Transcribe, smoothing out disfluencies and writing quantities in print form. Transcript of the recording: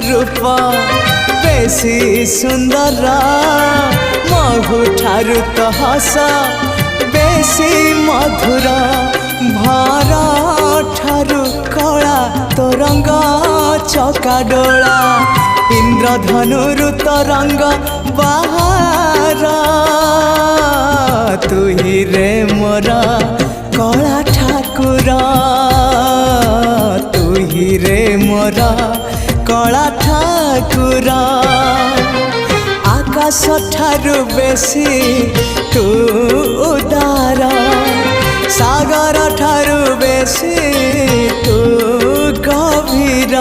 रूप बेसी सुंदर महु ठारू तो हस बेसी मधुर भरा ठारू कला तो रंग चकाडोला इंद्रधनु तो रंग बाहर तू ही रे मोरा कला ठाकुर तू ही रे मोरा कला ठाकुर आकाश ठारू बेसी तू उदार सागर ठारू बेसी तू गभीर।